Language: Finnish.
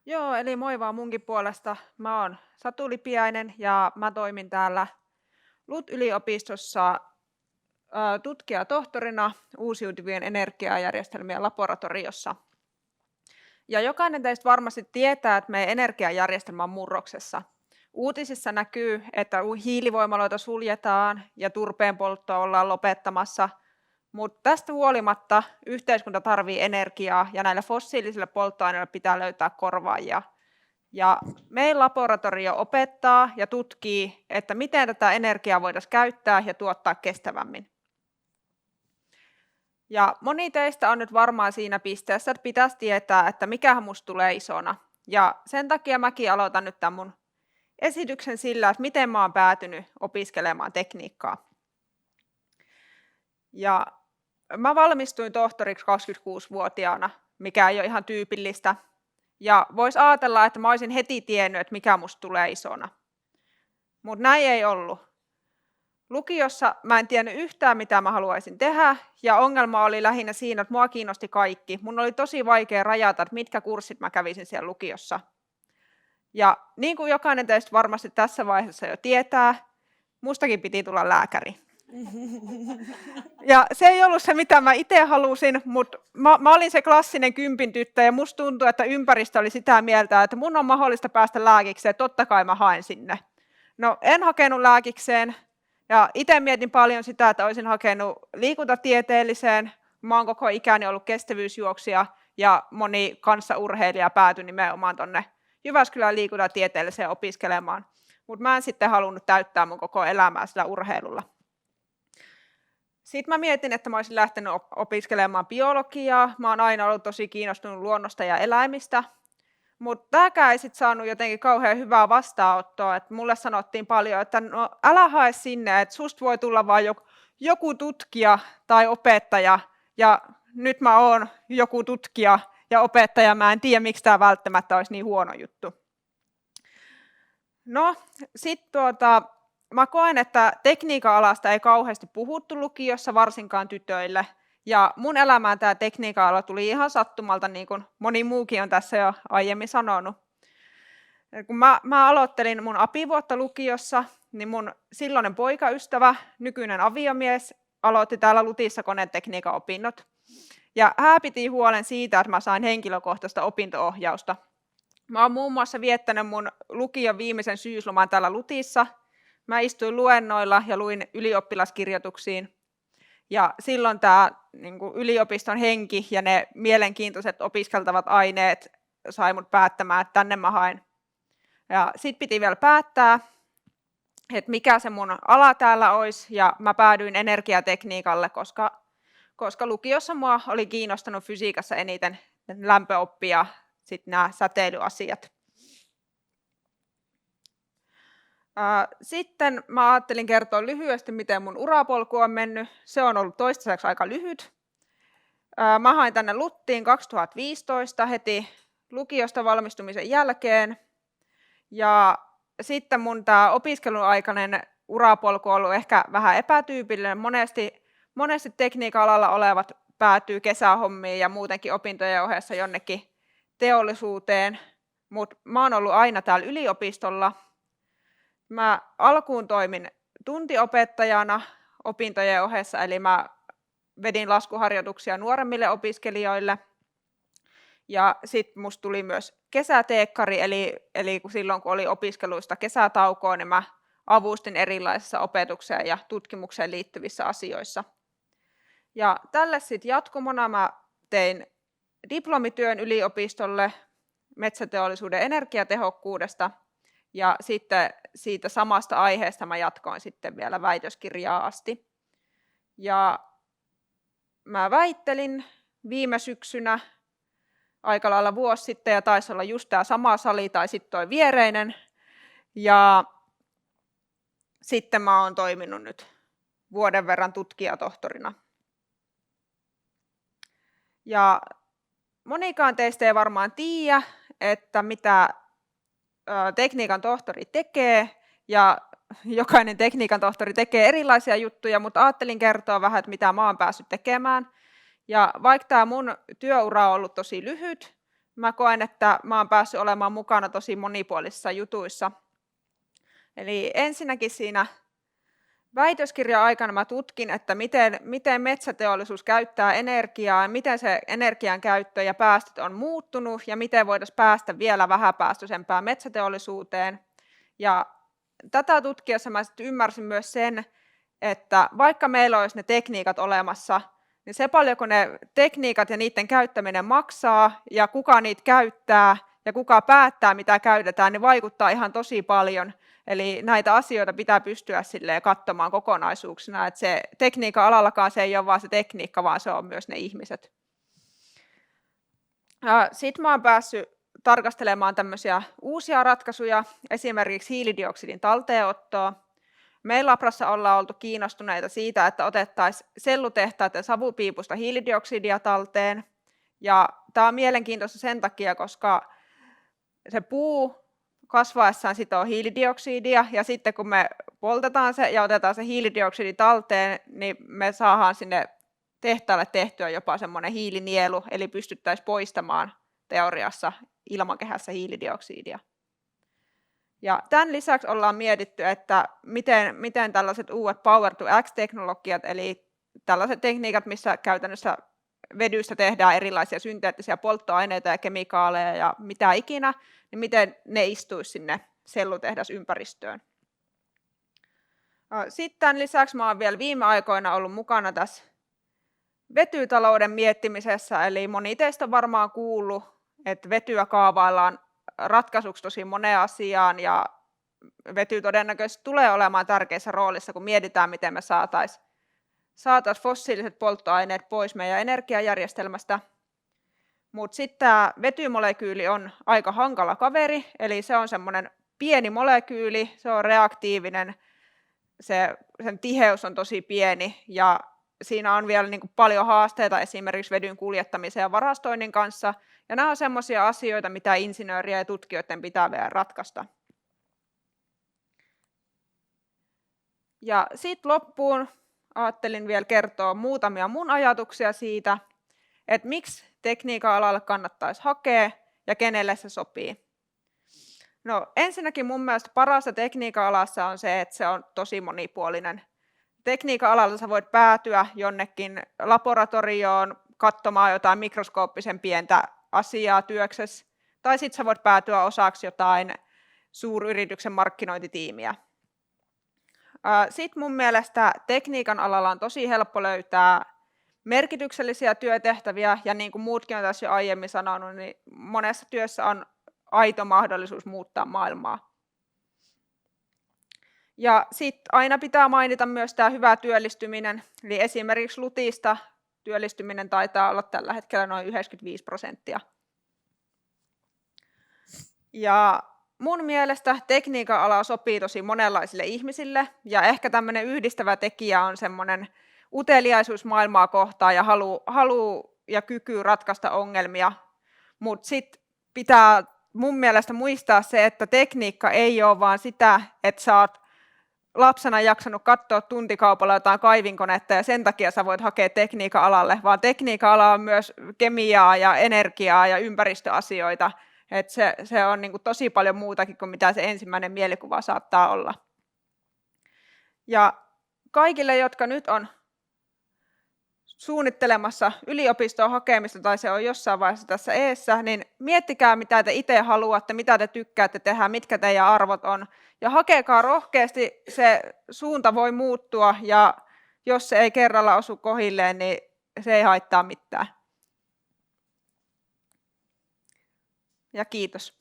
Joo, eli moi vaan munkin puolesta. Mä oon Satu Lipiäinen ja mä toimin täällä LUT-yliopistossa tutkijatohtorina uusiutuvien energiajärjestelmien laboratoriossa. Ja jokainen teistä varmasti tietää, että meidän energiajärjestelmä on murroksessa. Uutisissa näkyy, että hiilivoimaloita suljetaan ja turpeen polttoa ollaan lopettamassa, mutta tästä huolimatta yhteiskunta tarvitsee energiaa ja näillä fossiilisilla polttoaineilla pitää löytää korvaajia. Ja meidän laboratorio opettaa ja tutkii, että miten tätä energiaa voitaisiin käyttää ja tuottaa kestävämmin. Ja moni teistä on nyt varmaan siinä pisteessä, että pitäisi tietää, että mikähän musta tulee isona. Ja sen takia mäkin aloitan nyt tämän mun esityksen sillä, että miten mä oon päätynyt opiskelemaan tekniikkaa. Ja mä valmistuin tohtoriksi 26-vuotiaana, mikä ei ole ihan tyypillistä. Ja voisi ajatella, että mä olisin heti tiennyt, että mikä musta tulee isona. Mutta näin ei ollut. Lukiossa mä en tiennyt yhtään, mitä mä haluaisin tehdä, ja ongelma oli lähinnä siinä, että mua kiinnosti kaikki. Mun oli tosi vaikea rajata, että mitkä kurssit mä kävisin siellä lukiossa. Ja niin kuin jokainen teistä varmasti tässä vaiheessa jo tietää, mustakin piti tulla lääkäri. Ja se ei ollut se, mitä mä itse halusin, mutta mä olin se klassinen kympin tyttö, ja musta tuntui, että ympäristö oli sitä mieltä, että mun on mahdollista päästä lääkikseen, totta kai mä haen sinne. No en hakenut lääkikseen, ja itse mietin paljon sitä, että olisin hakenut liikuntatieteelliseen. Mä oon koko ikäni ollut kestävyysjuoksija, ja moni kanssaurheilija päätyi nimenomaan tuonne Jyväskylän liikuntatieteelliseen opiskelemaan. Mutta mä en sitten halunnut täyttää mun koko elämää sillä urheilulla. Sitten mä mietin, että mä olisin lähtenyt opiskelemaan biologiaa. Mä oon aina ollut tosi kiinnostunut luonnosta ja eläimistä. Mutta tämäkään ei sitten saanut jotenkin kauhean hyvää vastaanottoa. Et mulle sanottiin paljon, että no, älä hae sinne, että susta voi tulla vain joku tutkija tai opettaja. Ja nyt mä oon joku tutkija ja opettaja. Mä en tiedä, miksi tämä välttämättä olisi niin huono juttu. No, sitten mä koen, että tekniikan alasta ei kauheasti puhuttu lukiossa, varsinkaan tytöille. Ja mun elämään tämä tekniikan ala tuli ihan sattumalta, niin kuin moni muukin on tässä jo aiemmin sanonut. Kun mä aloittelin mun apivuotta lukiossa, niin mun silloinen poikaystävä, nykyinen aviomies, aloitti täällä LUTissa konetekniikan opinnot. Ja hän piti huolen siitä, että mä sain henkilökohtaista opinto-ohjausta. Mä oon muun muassa viettänyt mun lukion viimeisen syysloman täällä LUTissa. Mä istuin luennoilla ja luin ylioppilaskirjoituksiin. Ja silloin tämä yliopiston henki ja ne mielenkiintoiset opiskeltavat aineet sai mut päättämään, että tänne mä haen. Ja sitten piti vielä päättää, että mikä se mun ala täällä olisi, ja mä päädyin energiatekniikalle, koska lukiossa mua oli kiinnostanut fysiikassa eniten lämpöoppi ja sitten nämä säteilyasiat. Sitten mä ajattelin kertoa lyhyesti, miten mun urapolku on mennyt. Se on ollut toistaiseksi aika lyhyt. Mä hain tänne LUTtiin 2015 heti lukiosta valmistumisen jälkeen. Ja sitten mun tämä opiskelun aikainen urapolku on ollut ehkä vähän epätyypillinen. Monesti tekniikan alalla olevat päätyy kesähommiin ja muutenkin opintojen ohessa jonnekin teollisuuteen. Mutta mä oon ollut aina täällä yliopistolla. Mä alkuun toimin tuntiopettajana opintojen ohessa, eli mä vedin laskuharjoituksia nuoremmille opiskelijoille. Ja sitten musta tuli myös kesäteekkari, eli silloin kun oli opiskeluista kesätaukoa, niin mä avustin erilaisissa opetukseen ja tutkimukseen liittyvissä asioissa. Ja tälle sitten jatkumona mä tein diplomityön yliopistolle metsäteollisuuden energiatehokkuudesta, ja sitten siitä samasta aiheesta mä jatkoin sitten vielä väitöskirjaa asti. Ja mä väittelin viime syksynä aika lailla vuosi sitten, ja taisi olla just tämä sama sali tai sitten toi viereinen. Ja sitten mä oon toiminut nyt vuoden verran tutkijatohtorina. Ja monikaan teistä ei varmaan tiedä, että mitä tekniikan tohtori tekee, ja jokainen tekniikan tohtori tekee erilaisia juttuja, mutta ajattelin kertoa vähän, että mitä mä oon päässyt tekemään. Ja vaikka tämä mun työura on ollut tosi lyhyt, mä koen, että mä oon päässyt olemaan mukana tosi monipuolisissa jutuissa. Eli ensinnäkin siinä väitöskirjan aikana mä tutkin, että miten metsäteollisuus käyttää energiaa, miten se energian käyttö ja päästöt on muuttunut ja miten voitaisiin päästä vielä vähäpäästöisempään metsäteollisuuteen. Ja tätä tutkiessa mä sitten ymmärsin myös sen, että vaikka meillä olisi ne tekniikat olemassa, niin se paljonko ne tekniikat ja niiden käyttäminen maksaa ja kuka niitä käyttää ja kuka päättää mitä käytetään, niin vaikuttaa ihan tosi paljon. Eli näitä asioita pitää pystyä katsomaan kokonaisuuksina, että se tekniikan alallakaan se ei ole vain se tekniikka, vaan se on myös ne ihmiset. Sitten mä oon päässyt tarkastelemaan tämmöisiä uusia ratkaisuja, esimerkiksi hiilidioksidin talteenottoa. Meillä Labrassa ollaan oltu kiinnostuneita siitä, että otettaisiin sellutehtaiden savupiipusta hiilidioksidia talteen. Ja tämä on mielenkiintoista sen takia, koska se puu kasvaessaan sitoo hiilidioksidia, ja sitten kun me poltetaan se ja otetaan se hiilidioksidi talteen, niin me saadaan sinne tehtaalle tehtyä jopa semmoinen hiilinielu, eli pystyttäisiin poistamaan teoriassa ilmakehässä hiilidioksidia. Ja tämän lisäksi ollaan mietitty, että miten tällaiset uudet Power to X-teknologiat, eli tällaiset tekniikat, missä käytännössä vedystä tehdään erilaisia synteettisiä polttoaineita ja kemikaaleja ja mitä ikinä, niin miten ne istuisi sinne sellutehdasympäristöön. Sitten tämän lisäksi mä olen vielä viime aikoina ollut mukana tässä vetytalouden miettimisessä, eli moni teistä on varmaan kuullut, että vetyä kaavaillaan ratkaisuksi tosi moneen asiaan, ja vety todennäköisesti tulee olemaan tärkeässä roolissa, kun mietitään, miten me saataisiin fossiiliset polttoaineet pois meidän energiajärjestelmästä. Mutta sitten tämä vetymolekyyli on aika hankala kaveri, eli se on semmoinen pieni molekyyli, se on reaktiivinen, sen tiheys on tosi pieni, ja siinä on vielä niin kuin paljon haasteita esimerkiksi vedyn kuljettamisen ja varastoinnin kanssa, ja nämä on semmoisia asioita, mitä insinöörien ja tutkijoiden pitää vielä ratkaista. Ja sitten loppuun ajattelin vielä kertoa muutamia mun ajatuksia siitä, että miksi tekniikan alalle kannattaisi hakea ja kenelle se sopii. No, ensinnäkin mun mielestä parasta tekniikan alassa on se, että se on tosi monipuolinen. Tekniikan alalla sä voit päätyä jonnekin laboratorioon katsomaan jotain mikroskooppisen pientä asiaa työksessä, tai sitten sä voit päätyä osaksi jotain suuryrityksen markkinointitiimiä. Sitten mun mielestä tekniikan alalla on tosi helppo löytää merkityksellisiä työtehtäviä, ja niin kuin muutkin on tässä jo aiemmin sanonut, niin monessa työssä on aito mahdollisuus muuttaa maailmaa. Ja sitten aina pitää mainita myös tämä hyvä työllistyminen, eli esimerkiksi LUTista työllistyminen taitaa olla tällä hetkellä noin 95%. Ja mun mielestä tekniikan ala sopii tosi monenlaisille ihmisille, ja ehkä tämmöinen yhdistävä tekijä on semmoinen uteliaisuus maailmaa kohtaan ja halu ja kyky ratkaista ongelmia, mutta sitten pitää mun mielestä muistaa se, että tekniikka ei ole vaan sitä, että sä oot lapsena jaksanut katsoa tuntikaupalla jotain kaivinkonetta ja sen takia sä voit hakea tekniikan alalle, vaan tekniikan ala on myös kemiaa ja energiaa ja ympäristöasioita, että se on niin kuin tosi paljon muutakin kuin mitä se ensimmäinen mielikuva saattaa olla. Ja kaikille, jotka nyt on suunnittelemassa yliopistoon hakemista tai se on jossain vaiheessa tässä eessä, niin miettikää mitä te itse haluatte, mitä te tykkäätte tehdä, mitkä teidän arvot on, ja hakekaa rohkeasti, se suunta voi muuttua, ja jos se ei kerralla osu kohdilleen, niin se ei haittaa mitään. Ja kiitos.